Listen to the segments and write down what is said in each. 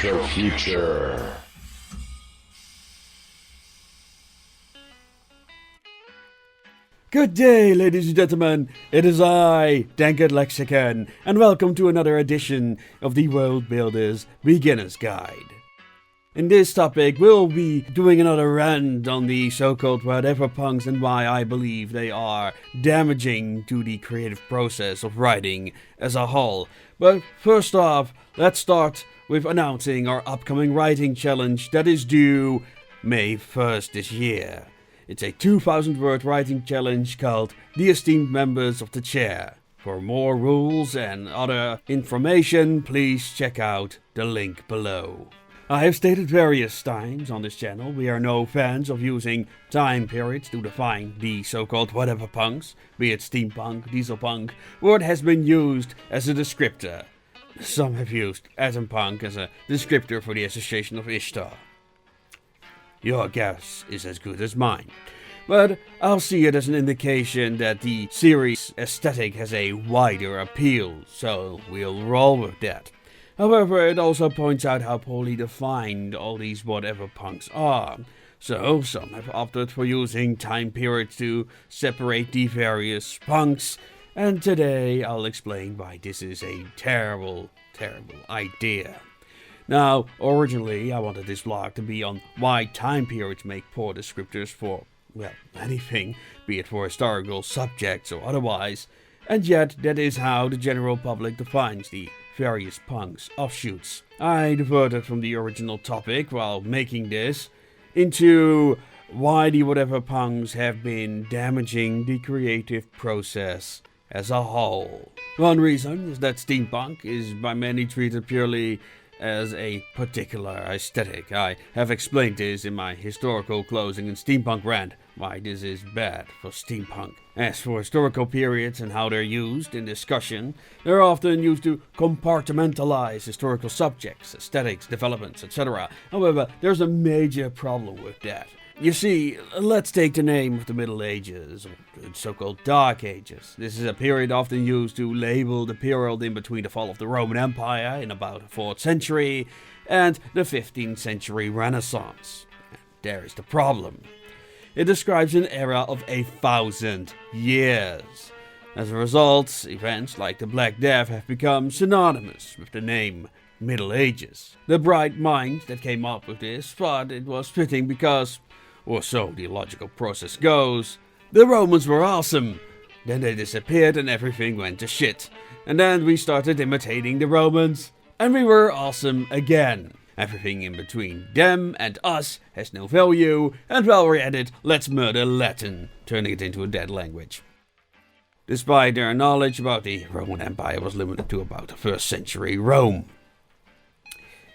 Future. Good day, ladies and gentlemen. It is I, Dankert Lexicon, and welcome to another edition of the World Builder's Beginner's Guide. In this topic, we'll be doing another rant on the so-called whatever punks and why I believe they are damaging to the creative process of writing as a whole. But first off, let's start with announcing our upcoming writing challenge that is due May 1st this year. It's a 2,000 word writing challenge called The Esteemed Members of the Chair. For more rules and other information, please check out the link below. I have stated various times on this channel we are no fans of using time periods to define the so-called whatever punks, be it steampunk, dieselpunk, or it has been used as a descriptor. Some have used atompunk as a descriptor for the Association of Ishtar. Your guess is as good as mine. But I'll see it as an indication that the series' aesthetic has a wider appeal, so we'll roll with that. However, it also points out how poorly defined all these whatever punks are. So, some have opted for using time periods to separate the various punks, and today I'll explain why this is a terrible, terrible idea. Now, originally I wanted this vlog to be on why time periods make poor descriptors for, well, anything, be it for historical subjects or otherwise, and yet that is how the general public defines the various punks offshoots. I diverted from the original topic while making this into why the whatever punks have been damaging the creative process as a whole. One reason is that steampunk is by many treated purely as a particular aesthetic. I have explained this in my historical closing and steampunk rant, why this is bad for steampunk. As for historical periods and how they're used in discussion, they're often used to compartmentalize historical subjects, aesthetics, developments, etc. However, there's a major problem with that. You see, let's take the name of the Middle Ages, or the so-called Dark Ages. This is a period often used to label the period in between the fall of the Roman Empire in about the 4th century and the 15th century Renaissance. There is the problem. It describes an era of 1,000 years. As a result, events like the Black Death have become synonymous with the name Middle Ages. The bright minds that came up with this thought it was fitting because, or so the logical process goes, the Romans were awesome. Then they disappeared and everything went to shit. And then we started imitating the Romans, and we were awesome again. Everything in between them and us has no value, and while we're at it, let's murder Latin, turning it into a dead language. Despite their knowledge about the Roman Empire was limited to about the 1st century Rome.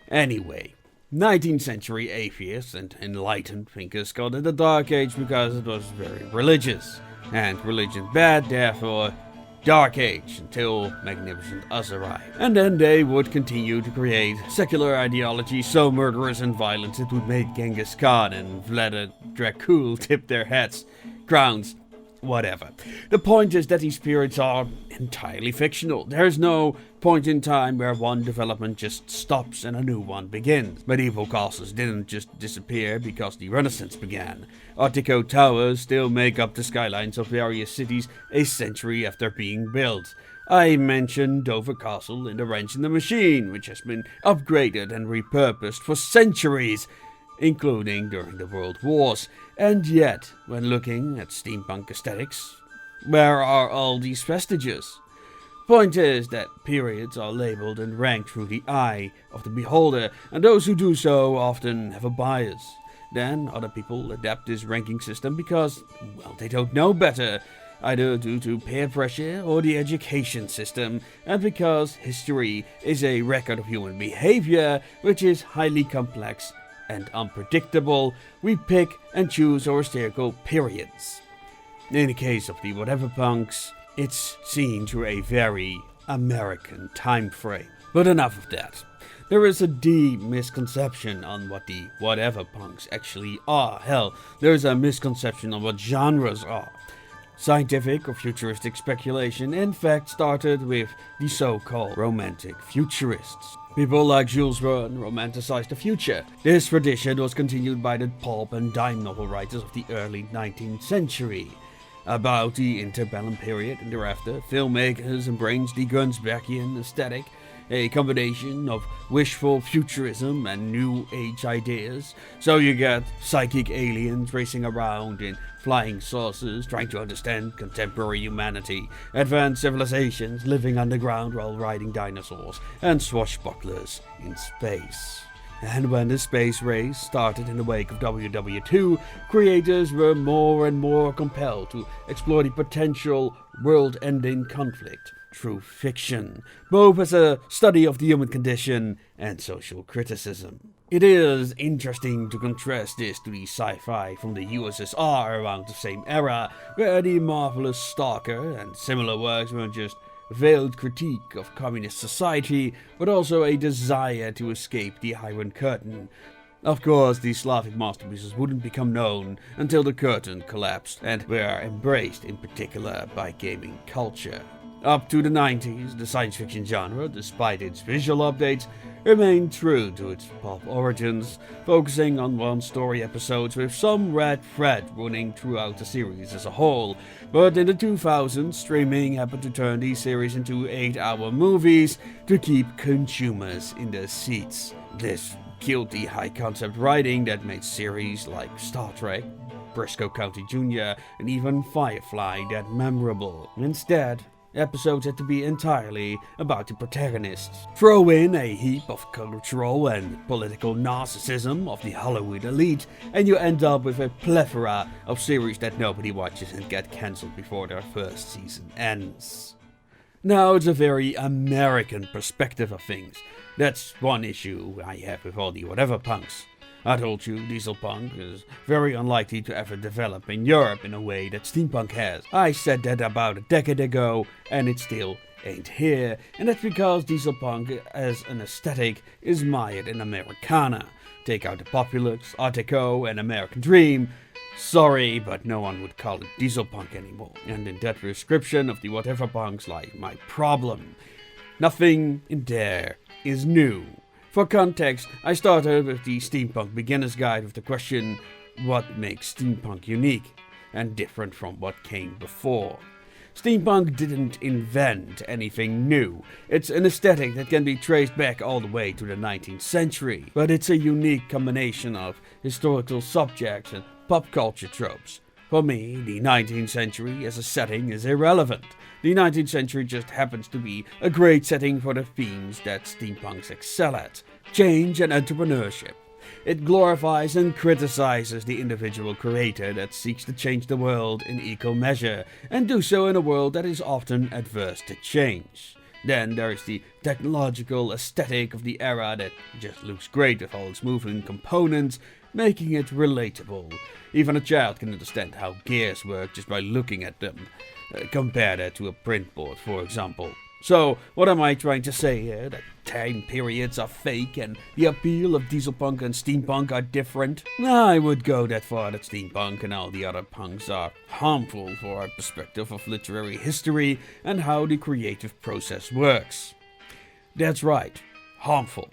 Anyway, 19th century atheists and enlightened thinkers called it the Dark Age because it was very religious, and religion bad, therefore Dark Age, until Magnificent Us arrived. And then they would continue to create secular ideology so murderous and violent it would make Genghis Khan and Vlad Dracul tip their hats, crowns, whatever. The point is that these periods are entirely fictional. There's no point in time where one development just stops and a new one begins. Medieval castles didn't just disappear because the Renaissance began. Art Deco towers still make up the skylines of various cities a century after being built. I mentioned Dover Castle in The Wrench in the Machine, which has been upgraded and repurposed for centuries, including during the World Wars. And yet, when looking at steampunk aesthetics, where are all these vestiges? Point is that periods are labeled and ranked through the eye of the beholder, and those who do so often have a bias. Then other people adapt this ranking system because, well, they don't know better, either due to peer pressure or the education system, and because history is a record of human behavior, which is highly complex and unpredictable, we pick and choose our historical periods. In the case of the whatever punks, it's seen through a very American time frame. But enough of that. There is a deep misconception on what the whatever punks actually are. Hell, there's a misconception on what genres are. Scientific or futuristic speculation in fact started with the so-called romantic futurists. People like Jules Verne romanticized the future. This tradition was continued by the pulp and dime novel writers of the early 19th century. About the interbellum period and thereafter, filmmakers embraced the Gunsbeckian aesthetic, a combination of wishful futurism and new age ideas. So you get psychic aliens racing around in flying saucers trying to understand contemporary humanity, advanced civilizations living underground while riding dinosaurs, and swashbucklers in space. And when the space race started in the wake of WW2, creators were more and more compelled to explore the potential world-ending conflict through fiction, both as a study of the human condition and social criticism. It is interesting to contrast this to the sci-fi from the USSR around the same era, where the marvelous Stalker and similar works weren't just veiled critique of communist society, but also a desire to escape the Iron Curtain. Of course, these Slavic masterpieces wouldn't become known until the curtain collapsed and were embraced in particular by gaming culture. Up to the 90s, the science fiction genre, despite its visual updates, remained true to its pulp origins, focusing on one-story episodes with some red thread running throughout the series as a whole. But in the 2000s, streaming happened to turn these series into 8-hour movies to keep consumers in their seats. This killed the high-concept writing that made series like Star Trek, Briscoe County Jr., and even Firefly that memorable. Instead, episodes had to be entirely about the protagonists. Throw in a heap of cultural and political narcissism of the Hollywood elite, and you end up with a plethora of series that nobody watches and get cancelled before their first season ends. Now, it's a very American perspective of things. That's one issue I have with all the whatever punks. I told you, Dieselpunk is very unlikely to ever develop in Europe in a way that Steampunk has. I said that about a decade ago, and it still ain't here, and that's because Dieselpunk as an aesthetic is mired in Americana. Take out the Populux, Art Deco, and American Dream. Sorry, but no one would call it Dieselpunk anymore. And in that description of the whatever punks lie my problem. Nothing in there is new. For context, I started with the Steampunk Beginner's Guide with the question, what makes Steampunk unique and different from what came before? Steampunk didn't invent anything new. It's an aesthetic that can be traced back all the way to the 19th century, but it's a unique combination of historical subjects and pop culture tropes. For me, the 19th century as a setting is irrelevant. The 19th century just happens to be a great setting for the themes that steampunks excel at: change and entrepreneurship. It glorifies and criticizes the individual creator that seeks to change the world in equal measure, and do so in a world that is often adverse to change. Then there is the technological aesthetic of the era that just looks great with all its moving components, making it relatable. Even a child can understand how gears work just by looking at them. Compare that to a print board, for example. So, what am I trying to say here? That time periods are fake and the appeal of Dieselpunk and Steampunk are different? I would go that far that Steampunk and all the other punks are harmful for our perspective of literary history and how the creative process works. That's right, harmful.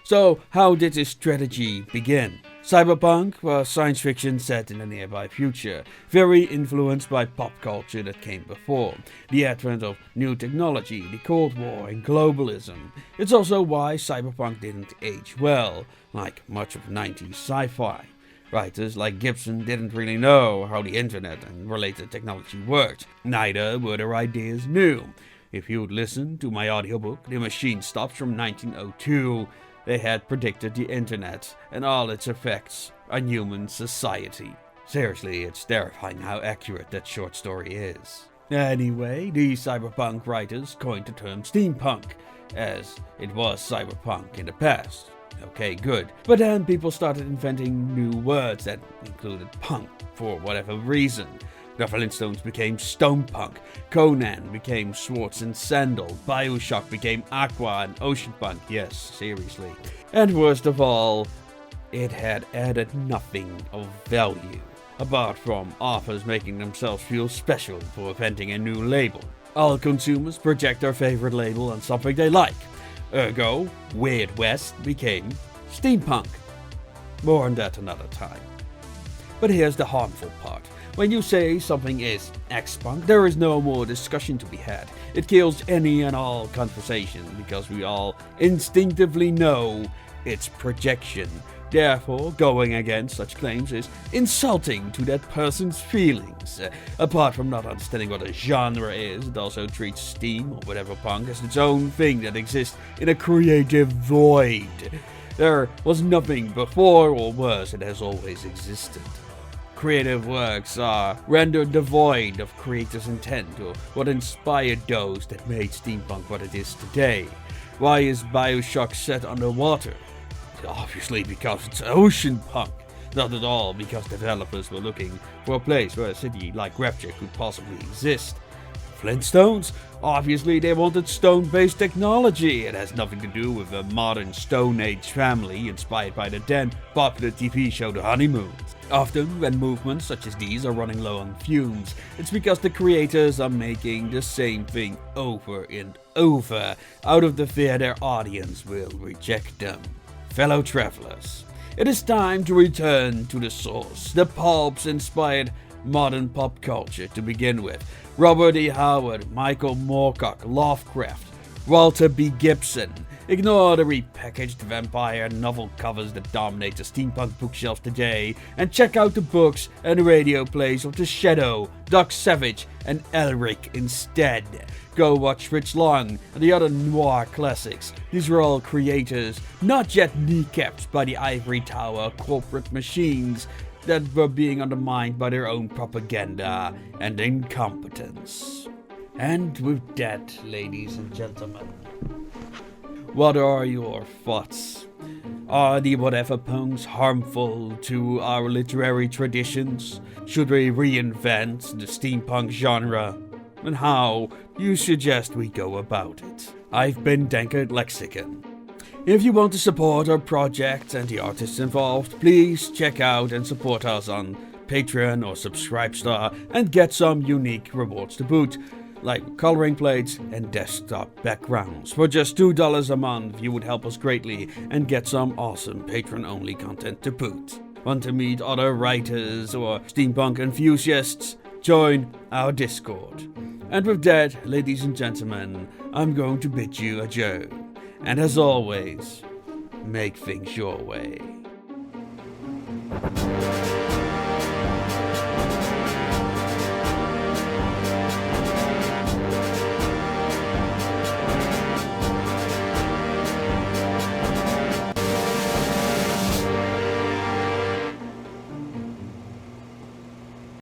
So, how did this strategy begin? Cyberpunk was science fiction set in the nearby future, very influenced by pop culture that came before, the advent of new technology, the Cold War, and globalism. It's also why cyberpunk didn't age well, like much of 90s sci-fi. Writers like Gibson didn't really know how the internet and related technology worked, neither were their ideas new. If you'd listened to my audiobook, The Machine Stops from 1902, they had predicted the internet and all its effects on human society. Seriously, it's terrifying how accurate that short story is. Anyway, the cyberpunk writers coined the term steampunk, as it was cyberpunk in the past. Okay, good. But then people started inventing new words that included punk for whatever reason. The Flintstones became Stonepunk, Conan became Swords and Sandal, Bioshock became Aqua and Oceanpunk, yes, seriously. And worst of all, it had added nothing of value, apart from authors making themselves feel special for inventing a new label. All consumers project their favorite label on something they like. Ergo, Weird West became Steampunk. More on that another time. But here's the harmful part. When you say something is X-Punk, there is no more discussion to be had. It kills any and all conversation because we all instinctively know it's projection. Therefore, going against such claims is insulting to that person's feelings. Apart from not understanding what a genre is, it also treats Steam or whatever punk as its own thing that exists in a creative void. There was nothing before or worse, it has always existed. Creative works are rendered devoid of creators' intent or what inspired those that made steampunk what it is today. Why is BioShock set underwater? Obviously because it's ocean punk. Not at all because developers were looking for a place where a city like Rapture could possibly exist. Flintstones? Obviously they wanted stone-based technology. It has nothing to do with a modern Stone Age family inspired by the then popular TV show The Honeymoons. Often, when movements such as these are running low on fumes, it's because the creators are making the same thing over and over, out of the fear their audience will reject them. Fellow travelers, it is time to return to the source, the pulps inspired modern pop culture to begin with. Robert E. Howard, Michael Moorcock, Lovecraft, Walter B. Gibson. Ignore the repackaged vampire novel covers that dominate the steampunk bookshelves today, and check out the books and radio plays of The Shadow, Doc Savage, and Elric instead. Go watch Fritz Lang and the other noir classics. These were all creators, not yet kneecapped by the ivory tower corporate machines that were being undermined by their own propaganda and incompetence. And with that, ladies and gentlemen, what are your thoughts? Are the whatever punks harmful to our literary traditions? Should we reinvent the steampunk genre? And how do you suggest we go about it? I've been Dankert Lexicon. If you want to support our project and the artists involved, please check out and support us on Patreon or Subscribestar and get some unique rewards to boot, like coloring plates and desktop backgrounds. For just $2 a month, you would help us greatly and get some awesome Patreon-only content to boot. Want to meet other writers or steampunk enthusiasts? Join our Discord. And with that, ladies and gentlemen, I'm going to bid you adieu. And as always, make things your way.